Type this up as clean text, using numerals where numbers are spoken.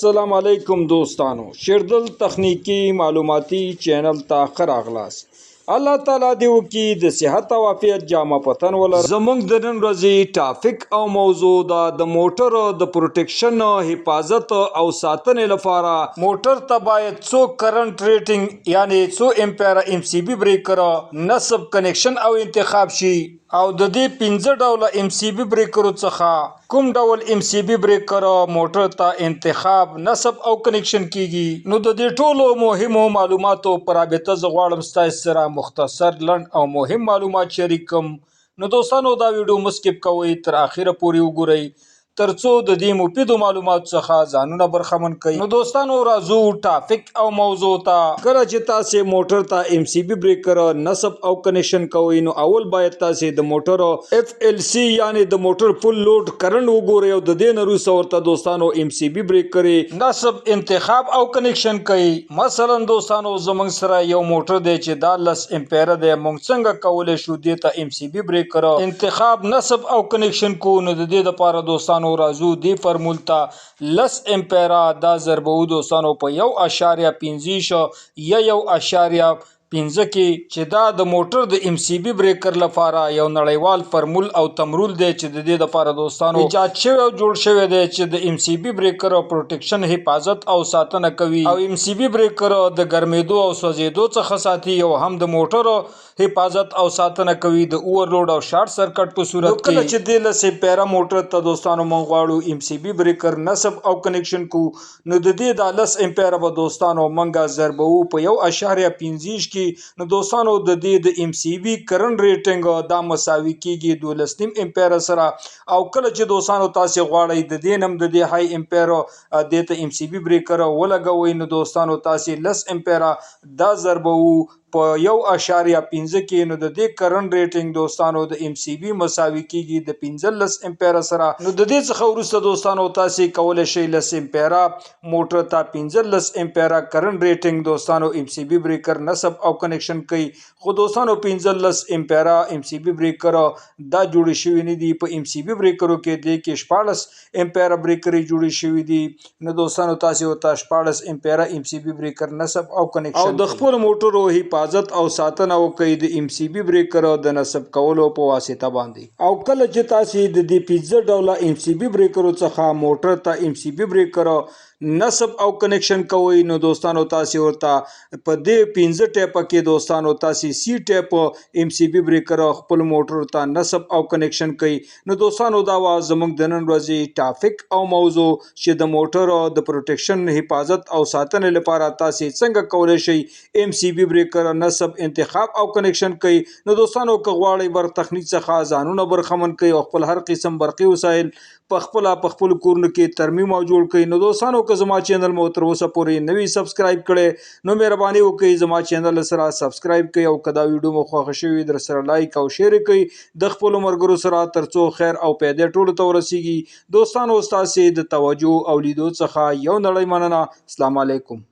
अस्सलाम वालेकुम दोस्तानो, शेरदल तकनीकी मालूमाती चैनल ता खरागलास। अल्लाह ताला दे वकी द सेहत او عافیت جامه پتن ولر زمونږ د نن ورځې ټاپک او موضوع دا د موټر د پروټیکشن حفاظت او ساتنې لپاره موټر ته باید څو کرنٹ ریټینګ یعنی څو امپیر ام سی بی بریکر نصب کنیکشن او انتخاب شي او د دې 15 ډوله ام سی بی بریکرو څخه کوم ډول ام سی بی بریکر موټر ته انتخاب نصب او کنیکشن کیږي نو د دې ټولو مهمو معلوماتو پر رابطه ز غواړم ستاسو سره مختصر لنډ او مهم معلومات شریکم نو دوستانو دا ویډیو مسکیپ کوئ تر اخره پورې وګورئ ترڅو د دې مفیدو معلوماتو څخه ځانونه برخمن کړئ نو دوستانو راځو ټاپک او موضوع ته کله چې تاسو موټر ته ام سی بی بریکر نصب او کنیکشن کوئ نو اول باید تاسو د موټر اف ال سی یعنی د موټر فل لوډ کرنٹ وګورئ او د دې نه وروسته ورته دوستانو ام سی بی بریکر نصب انتخاب او کنیکشن کړئ مثلا دوستانو زمونږ سره یو موټر دی چې دا 10 امپیر دی موږ څنګه کولی شو دې ته ام سی بی بریکر انتخاب نصب او کنیکشن کو نو د دې لپاره دوستانو راځو دی فرمول ته 10 امپیرا دا ضربو دوستانو په 1.25 یا 1.5 کې چې دا د موټر د ام سی بی بریکر لپاره یو نړیوال فرمول او تمرول دی چې د دې لپاره دوستانو ایجاد شوی او جوړ شوی دی چې د ام سی بی بریکر پروټیکشن حفاظت او ساتنه کوي او ام سی بی بریکر د ګرمېدو او سوځېدو څخه ساتي او هم د موټر حفاظت او ساتنه کوي د اوورلوډ او شارټ سرکټ په صورت کې کله چې د لسه پیرا موټر ته دوستانو مونږ غواړو ام سی بی بریکر نصب او کنیکشن کو نو د دې د 10 امپیر به دوستانو مونږه ضربو په 1.25 کې نو دوستانو د دې د ام سی بی کرنٹ ریټینګ دا مساوي کیږي 12 امپیر سره او کله چې دوستانو تاسو غواړئ د دې نم د دې های امپیر د ته ام سی بی بریکر ولګوي نو دوستانو تاسو 10 امپیر دا ضربو په 1.15 کې نو د دې کرنٹ ریټینګ دوستانو د ام سی بی مساوي کیږي د 15 امپیر سره نو د دې څخه وروسته دوستانو تاسو کولای شئ 10 امپیر موټر ته 15 امپیر کرنٹ ریټینګ دوستانو ام سی بی بریکر نصب او کنیکشن کوي خو دوستانو 15 امپیر ام سی بی بریکر دا جوړ شوی نه دی په ام سی بی بریکرو کې د کې 14 امپیر بریکر جوړ شوی دی نو دوستانو تاسو ته 14 امپیر ام سی بی بریکر نصب او کنیکشن او د خپل موټرو حفاظت او ساتنه وکړي د ام سی بی بریکر د نصب کولو په واسطه باندې او کله چې تاسو د دې 15 ډوله ام سی بی بریکرو څخه موټر ته ام سی بی بریکر نصب او کنیکشن کوي نو دوستانو تاسو ورته په دې 15 ټیپ کې دوستانو تاسو سی ټیپ ام سی بی بریکر خپل موټر ته نصب او کنیکشن کوي نو دوستانو دا زموږ د نن ورځې ټاپک او موضوع چې د موټر د پروټیکشن حفاظت او ساتنې لپاره تاسو څنګه کولای شئ ام سی بی بریکر نصب انتخاب او کنیکشن کوي نو دوستانو که غواړئ بر تخنیک څخه ځانونه برخمن کوي او خپل هر قسم برقي وسایل په خپل کورن کې ترمیم او جوړ کوي نو دوستانو که زما چینل مو تر اوسه پورې نوی سبسکرایب کړئ نو مهرباني وکړئ زما چینل سره سبسکرایب کړئ او کدا ویډیو مو خوښ شوي در سره لایک او شیر کړئ د خپل مرګرو سره ترڅو خیر او پیدا ټول ته ورسیږي دوستانو تاسو د توجه او لیدو څخه یو نړۍ مننه السلام علیکم